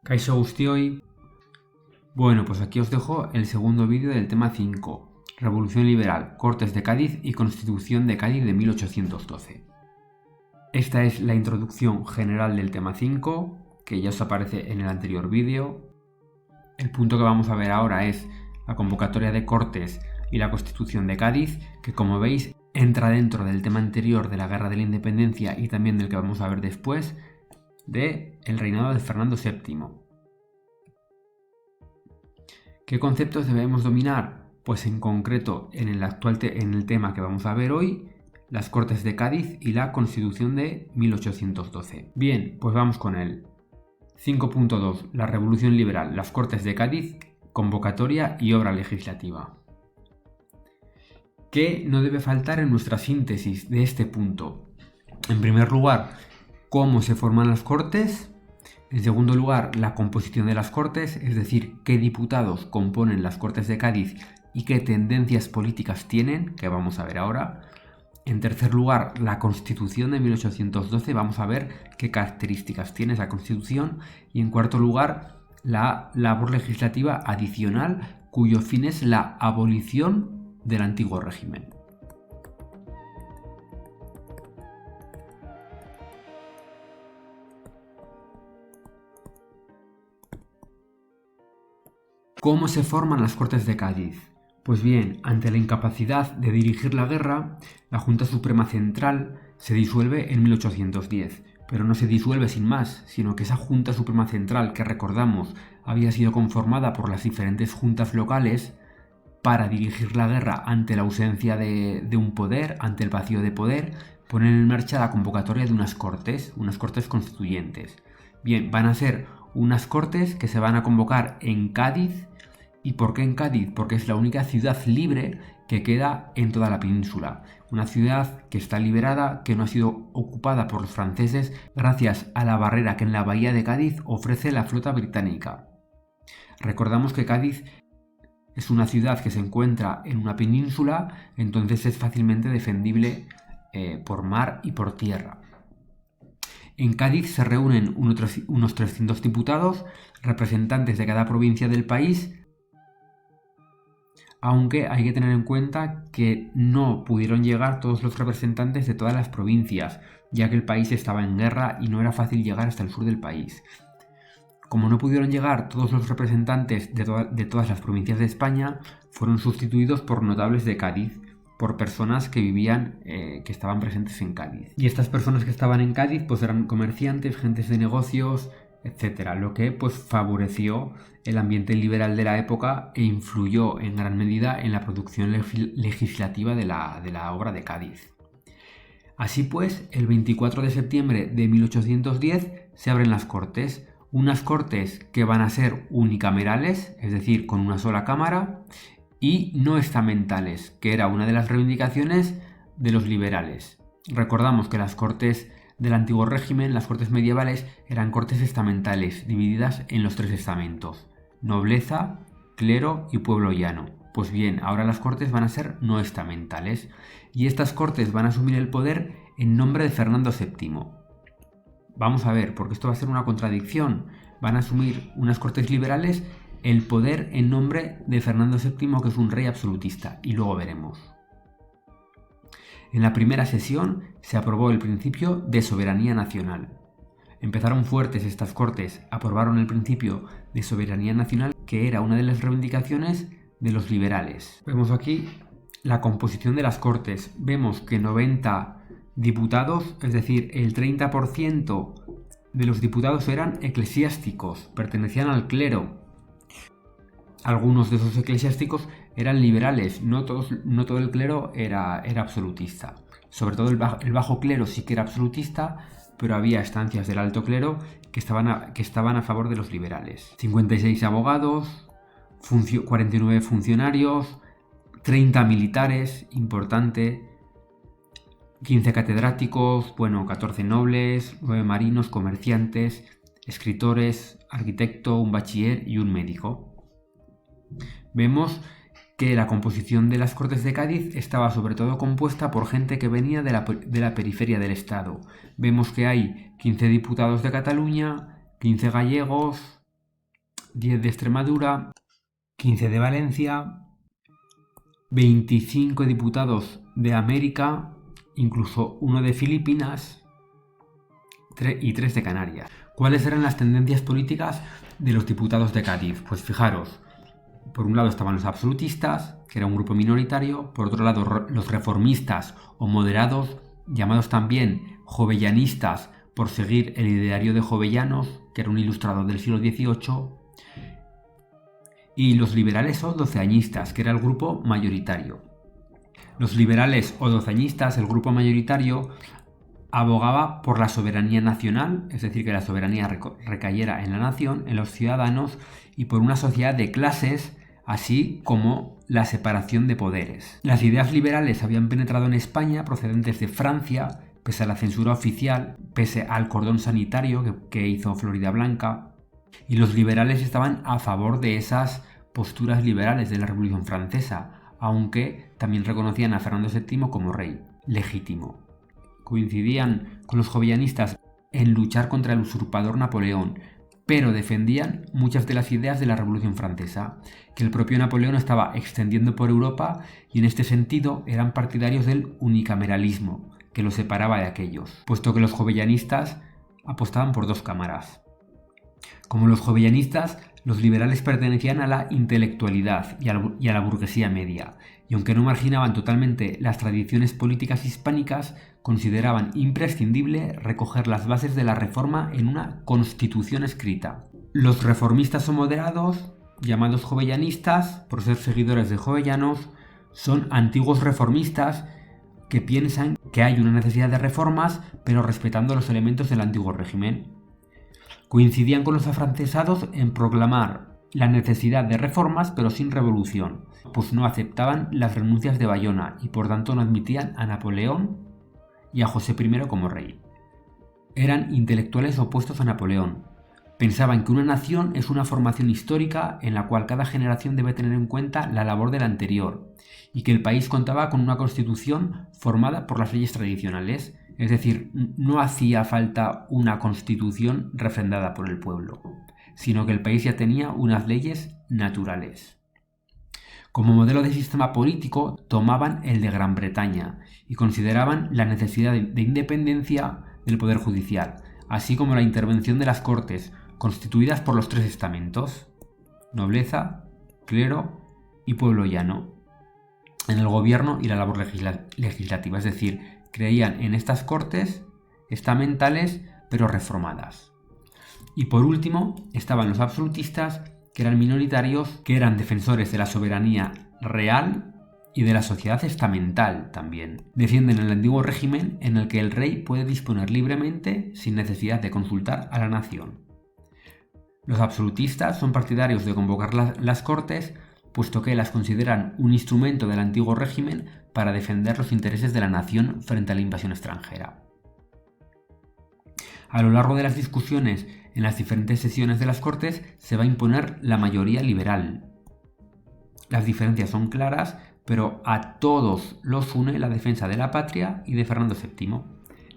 Kaixo guztioi. Bueno, pues aquí os dejo el segundo vídeo del tema 5, Revolución Liberal, Cortes de Cádiz y Constitución de Cádiz de 1812. Esta es la introducción general del tema 5, que ya os aparece en el anterior vídeo. El punto que vamos a ver ahora es la convocatoria de Cortes y la Constitución de Cádiz, que como veis entra dentro del tema anterior de la Guerra de la Independencia y también del que vamos a ver después, del reinado de Fernando VII. ¿Qué conceptos debemos dominar? Pues en concreto en el tema que vamos a ver hoy, las Cortes de Cádiz y la Constitución de 1812. Bien, pues vamos con él. 5.2. La Revolución Liberal, las Cortes de Cádiz, convocatoria y obra legislativa. ¿Qué no debe faltar en nuestra síntesis de este punto? En primer lugar, cómo se forman las Cortes. En segundo lugar, la composición de las Cortes, es decir, qué diputados componen las Cortes de Cádiz y qué tendencias políticas tienen, que vamos a ver ahora. En tercer lugar, la Constitución de 1812, vamos a ver qué características tiene esa Constitución. Y en cuarto lugar, la labor legislativa adicional, cuyo fin es la abolición del antiguo régimen. ¿Cómo se forman las Cortes de Cádiz? Pues bien, ante la incapacidad de dirigir la guerra, la Junta Suprema Central se disuelve en 1810, pero no se disuelve sin más, sino que esa Junta Suprema Central, que recordamos había sido conformada por las diferentes juntas locales para dirigir la guerra ante la ausencia de un poder, ante el vacío de poder, ponen en marcha la convocatoria de unas Cortes constituyentes. Bien, van a ser unas Cortes que se van a convocar en Cádiz. ¿Y por qué en Cádiz? Porque es la única ciudad libre que queda en toda la península. Una ciudad que está liberada, que no ha sido ocupada por los franceses gracias a la barrera que en la bahía de Cádiz ofrece la flota británica. Recordamos que Cádiz es una ciudad que se encuentra en una península, entonces es fácilmente defendible por mar y por tierra. En Cádiz se reúnen unos 300 diputados, representantes de cada provincia del país, aunque hay que tener en cuenta que no pudieron llegar todos los representantes de todas las provincias, ya que el país estaba en guerra y no era fácil llegar hasta el sur del país. Como no pudieron llegar todos los representantes de todas las provincias de España, fueron sustituidos por notables de Cádiz, por personas que vivían, que estaban presentes en Cádiz. Y estas personas que estaban en Cádiz pues eran comerciantes, gentes de negocios, etcétera, lo que pues favoreció el ambiente liberal de la época e influyó en gran medida en la producción legislativa de la obra de Cádiz. Así pues, el 24 de septiembre de 1810 se abren las Cortes, unas Cortes que van a ser unicamerales, es decir, con una sola cámara, y no estamentales, que era una de las reivindicaciones de los liberales. Recordamos que las Cortes del antiguo régimen, las Cortes medievales, eran Cortes estamentales, divididas en los 3 estamentos: nobleza, clero y pueblo llano. Pues bien, ahora las Cortes van a ser no estamentales, y estas Cortes van a asumir el poder en nombre de Fernando VII. Vamos a ver, porque esto va a ser una contradicción. Van a asumir unas Cortes liberales el poder en nombre de Fernando VII, que es un rey absolutista, y luego veremos. En la primera sesión se aprobó el principio de soberanía nacional. Empezaron fuertes estas Cortes, aprobaron el principio de soberanía nacional, que era una de las reivindicaciones de los liberales. Vemos aquí la composición de las Cortes. Vemos que 90 diputados, es decir, el 30% de los diputados eran eclesiásticos, pertenecían al clero. Algunos de esos eclesiásticos eran liberales, no todo el clero era absolutista. Sobre todo el bajo clero sí que era absolutista, pero había estancias del alto clero que estaban a favor de los liberales. 56 abogados, 49 funcionarios, 30 militares, importante, 15 catedráticos, 14 nobles, 9 marinos, comerciantes, escritores, arquitecto, un bachiller y un médico. Vemos que la composición de las Cortes de Cádiz estaba sobre todo compuesta por gente que venía de la periferia del Estado. Vemos que hay 15 diputados de Cataluña, 15 gallegos, 10 de Extremadura, 15 de Valencia, 25 diputados de América, incluso uno de Filipinas y 3 de Canarias. ¿Cuáles eran las tendencias políticas de los diputados de Cádiz? Pues fijaros, por un lado estaban los absolutistas, que era un grupo minoritario, por otro lado los reformistas o moderados, llamados también jovellanistas por seguir el ideario de Jovellanos, que era un ilustrador del siglo XVIII, y los liberales o doceañistas, que era el grupo mayoritario. Los liberales o doceañistas, el grupo mayoritario, abogaba por la soberanía nacional, es decir, que la soberanía recayera en la nación, en los ciudadanos, y por una sociedad de clases, así como la separación de poderes. Las ideas liberales habían penetrado en España procedentes de Francia, pese a la censura oficial, pese al cordón sanitario que hizo Floridablanca, y los liberales estaban a favor de esas posturas liberales de la Revolución Francesa, aunque también reconocían a Fernando VII como rey legítimo. Coincidían con los jovellanistas en luchar contra el usurpador Napoleón, pero defendían muchas de las ideas de la Revolución Francesa, que el propio Napoleón estaba extendiendo por Europa, y en este sentido eran partidarios del unicameralismo, que los separaba de aquellos, puesto que los jovellanistas apostaban por 2 cámaras. Como los jovellanistas, los liberales pertenecían a la intelectualidad y a la burguesía media, y aunque no marginaban totalmente las tradiciones políticas hispánicas, consideraban imprescindible recoger las bases de la reforma en una constitución escrita. Los reformistas o moderados, llamados jovellanistas, por ser seguidores de Jovellanos, son antiguos reformistas que piensan que hay una necesidad de reformas, pero respetando los elementos del antiguo régimen. Coincidían con los afrancesados en proclamar la necesidad de reformas, pero sin revolución, pues no aceptaban las renuncias de Bayona y por tanto no admitían a Napoleón y a José I como rey. Eran intelectuales opuestos a Napoleón. Pensaban que una nación es una formación histórica en la cual cada generación debe tener en cuenta la labor de la anterior, y que el país contaba con una constitución formada por las leyes tradicionales, es decir, no hacía falta una constitución refrendada por el pueblo, sino que el país ya tenía unas leyes naturales. Como modelo de sistema político tomaban el de Gran Bretaña y consideraban la necesidad de independencia del poder judicial, así como la intervención de las Cortes, constituidas por los 3 estamentos, nobleza, clero y pueblo llano, en el gobierno y la labor legislativa, es decir, creían en estas Cortes estamentales pero reformadas. Y por último estaban los absolutistas, que eran minoritarios, que eran defensores de la soberanía real y de la sociedad estamental también. Defienden el antiguo régimen en el que el rey puede disponer libremente sin necesidad de consultar a la nación. Los absolutistas son partidarios de convocar las Cortes, puesto que las consideran un instrumento del antiguo régimen para defender los intereses de la nación frente a la invasión extranjera. A lo largo de las discusiones en las diferentes sesiones de las Cortes se va a imponer la mayoría liberal. Las diferencias son claras, pero a todos los une la defensa de la patria y de Fernando VII.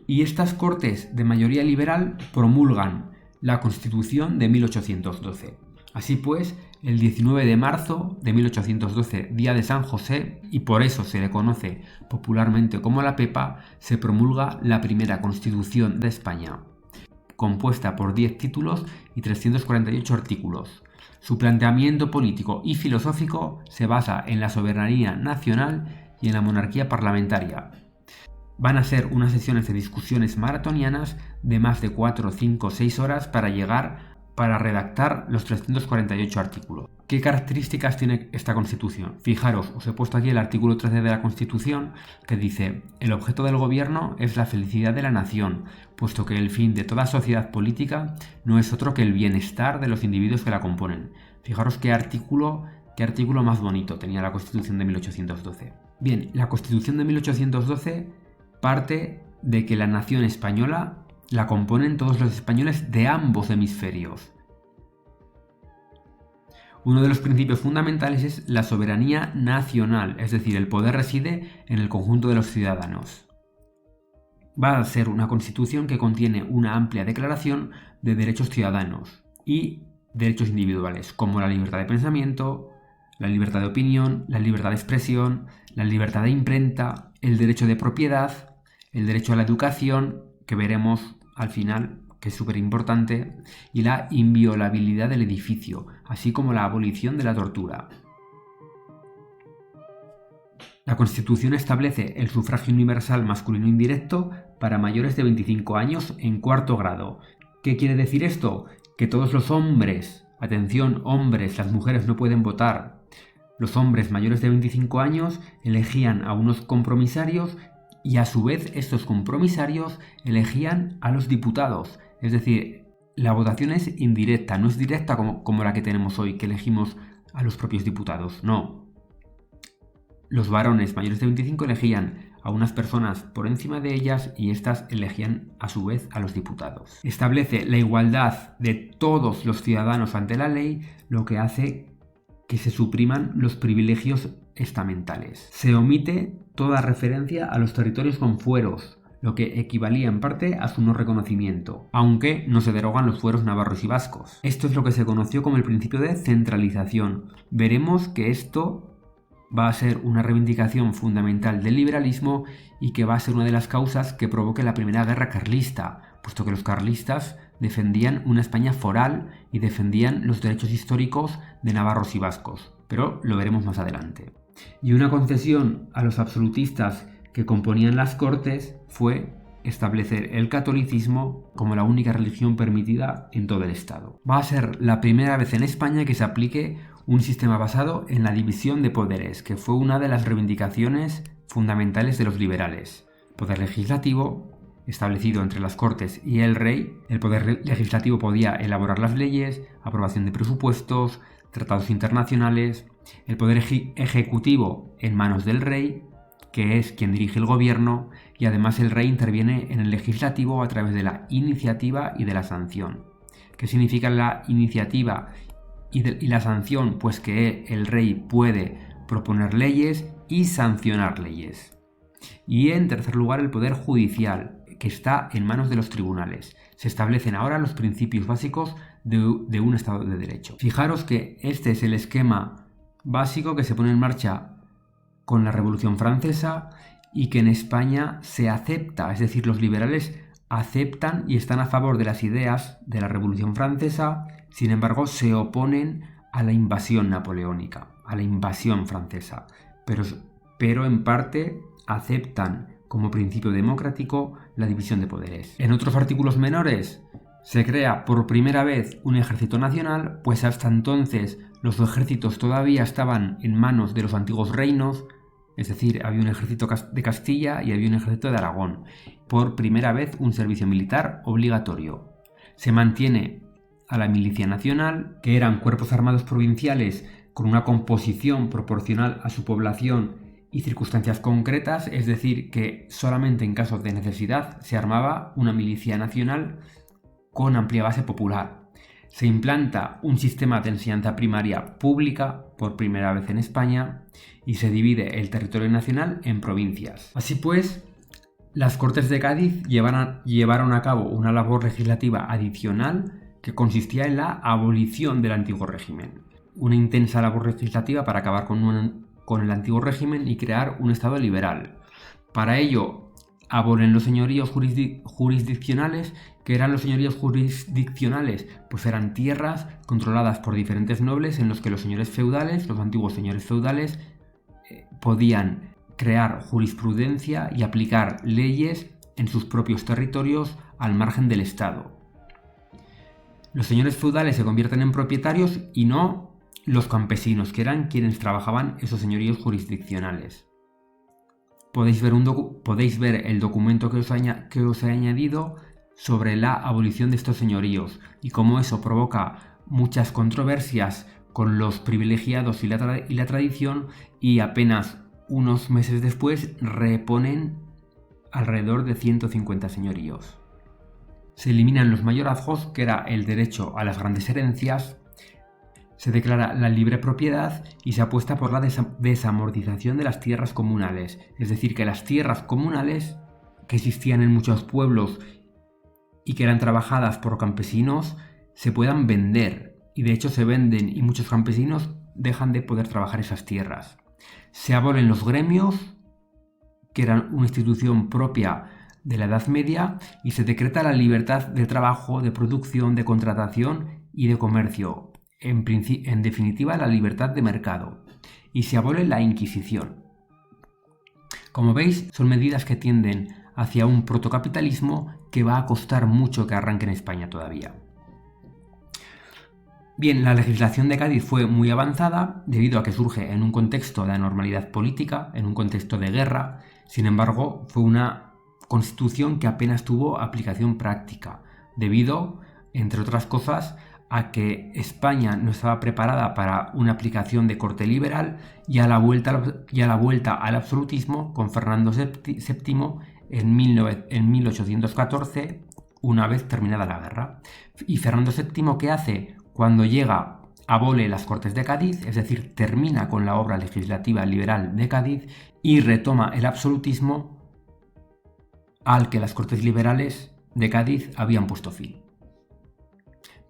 Y estas Cortes de mayoría liberal promulgan la Constitución de 1812. Así pues, el 19 de marzo de 1812, día de San José, y por eso se le conoce popularmente como la Pepa, se promulga la primera Constitución de España, compuesta por 10 títulos y 348 artículos. Su planteamiento político y filosófico se basa en la soberanía nacional y en la monarquía parlamentaria. Van a ser unas sesiones de discusiones maratonianas de más de 4, 5, 6 horas para redactar los 348 artículos. ¿Qué características tiene esta Constitución? Fijaros, os he puesto aquí el artículo 13 de la Constitución, que dice: el objeto del gobierno es la felicidad de la nación, puesto que el fin de toda sociedad política no es otro que el bienestar de los individuos que la componen. Fijaros qué artículo más bonito tenía la Constitución de 1812. Bien, la Constitución de 1812 parte de que la nación española la componen todos los españoles de ambos hemisferios. Uno de los principios fundamentales es la soberanía nacional, es decir, el poder reside en el conjunto de los ciudadanos. Va a ser una constitución que contiene una amplia declaración de derechos ciudadanos y derechos individuales, como la libertad de pensamiento, la libertad de opinión, la libertad de expresión, la libertad de imprenta, el derecho de propiedad, el derecho a la educación, que veremos al final, que es súper importante, y la inviolabilidad del edificio, así como la abolición de la tortura. La Constitución establece el sufragio universal masculino indirecto para mayores de 25 años en cuarto grado. ¿Qué quiere decir esto? Que todos los hombres, atención, hombres, las mujeres no pueden votar. Los hombres mayores de 25 años elegían a unos compromisarios y a su vez estos compromisarios elegían a los diputados. Es decir, la votación es indirecta, no es directa como la que tenemos hoy, que elegimos a los propios diputados. No. Los varones mayores de 25 elegían a unas personas por encima de ellas y éstas elegían a su vez a los diputados. Establece la igualdad de todos los ciudadanos ante la ley, lo que hace que se supriman los privilegios estamentales. Se omite toda referencia a los territorios con fueros, lo que equivalía en parte a su no reconocimiento, aunque no se derogan los fueros navarros y vascos. Esto es lo que se conoció como el principio de centralización. Veremos que esto va a ser una reivindicación fundamental del liberalismo y que va a ser una de las causas que provoque la primera guerra carlista, puesto que los carlistas defendían una España foral y defendían los derechos históricos de navarros y vascos, pero lo veremos más adelante. Y una concesión a los absolutistas que componían las Cortes fue establecer el catolicismo como la única religión permitida en todo el Estado. Va a ser la primera vez en España que se aplique un sistema basado en la división de poderes, que fue una de las reivindicaciones fundamentales de los liberales. Poder legislativo, establecido entre las Cortes y el rey. El poder legislativo podía elaborar las leyes, aprobación de presupuestos, tratados internacionales. El poder ejecutivo en manos del rey, que es quien dirige el gobierno, y además el rey interviene en el legislativo a través de la iniciativa y de la sanción. ¿Qué significa la iniciativa y la sanción? Pues que el rey puede proponer leyes y sancionar leyes. Y en tercer lugar, el poder judicial, que está en manos de los tribunales. Se establecen ahora los principios básicos de un Estado de Derecho. Fijaros que este es el esquema básico que se pone en marcha con la Revolución Francesa y que en España se acepta, es decir, los liberales aceptan y están a favor de las ideas de la Revolución Francesa, sin embargo se oponen a la invasión napoleónica, a la invasión francesa, pero en parte aceptan como principio democrático la división de poderes. En otros artículos menores se crea por primera vez un ejército nacional, pues hasta entonces los ejércitos todavía estaban en manos de los antiguos reinos, es decir, había un ejército de Castilla y había un ejército de Aragón. Por primera vez un servicio militar obligatorio. Se mantiene a la Milicia Nacional, que eran cuerpos armados provinciales con una composición proporcional a su población y circunstancias concretas, es decir, que solamente en casos de necesidad se armaba una milicia nacional con amplia base popular. Se implanta un sistema de enseñanza primaria pública por primera vez en España y se divide el territorio nacional en provincias. Así pues, las Cortes de Cádiz llevaron a cabo una labor legislativa adicional que consistía en la abolición del antiguo régimen. Una intensa labor legislativa para acabar con el antiguo régimen y crear un Estado liberal. Para ello, abolen los señoríos jurisdiccionales. ¿Qué eran los señoríos jurisdiccionales? Pues eran tierras controladas por diferentes nobles en los que los señores feudales, los antiguos señores feudales, podían crear jurisprudencia y aplicar leyes en sus propios territorios al margen del Estado. Los señores feudales se convierten en propietarios y no los campesinos, que eran quienes trabajaban esos señoríos jurisdiccionales. Podéis ver el documento que os he añadido sobre la abolición de estos señoríos y cómo eso provoca muchas controversias con los privilegiados y la tradición, y apenas unos meses después reponen alrededor de 150 señoríos. Se eliminan los mayorazgos, que era el derecho a las grandes herencias, se declara la libre propiedad y se apuesta por la desamortización de las tierras comunales, es decir, que las tierras comunales que existían en muchos pueblos y que eran trabajadas por campesinos se puedan vender y de hecho se venden y muchos campesinos dejan de poder trabajar esas tierras. Se abolen los gremios, que eran una institución propia de la Edad Media, y se decreta la libertad de trabajo, de producción, de contratación y de comercio. En definitiva, la libertad de mercado. Y se abole la Inquisición. Como veis, son medidas que tienden hacia un protocapitalismo que va a costar mucho que arranque en España todavía. Bien, la legislación de Cádiz fue muy avanzada debido a que surge en un contexto de anormalidad política, en un contexto de guerra. Sin embargo, fue una constitución que apenas tuvo aplicación práctica, debido, entre otras cosas, a que España no estaba preparada para una aplicación de corte liberal y a la vuelta al absolutismo con Fernando VII en 1814, una vez terminada la guerra. ¿Y Fernando VII qué hace? Cuando llega, abole las Cortes de Cádiz, es decir, termina con la obra legislativa liberal de Cádiz y retoma el absolutismo al que las Cortes liberales de Cádiz habían puesto fin.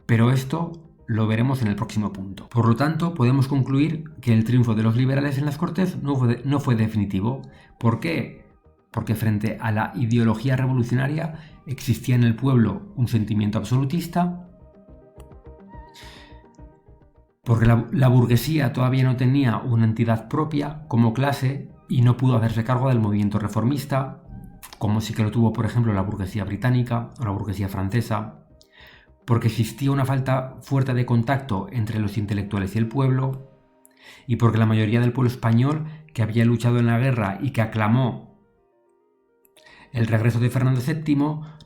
Pero esto lo veremos en el próximo punto. Por lo tanto, podemos concluir que el triunfo de los liberales en las Cortes no fue definitivo. ¿Por qué? Porque frente a la ideología revolucionaria existía en el pueblo un sentimiento absolutista, porque la burguesía todavía no tenía una entidad propia como clase y no pudo hacerse cargo del movimiento reformista, como sí que lo tuvo, por ejemplo, la burguesía británica o la burguesía francesa, porque existía una falta fuerte de contacto entre los intelectuales y el pueblo, y porque la mayoría del pueblo español que había luchado en la guerra y que aclamó el regreso de Fernando VII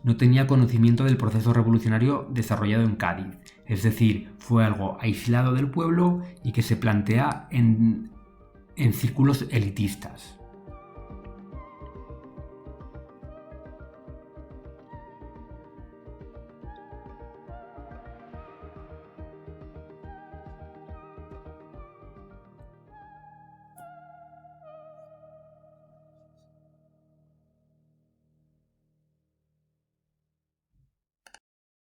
no tenía conocimiento del proceso revolucionario desarrollado en Cádiz. Es decir, fue algo aislado del pueblo y que se plantea en círculos elitistas.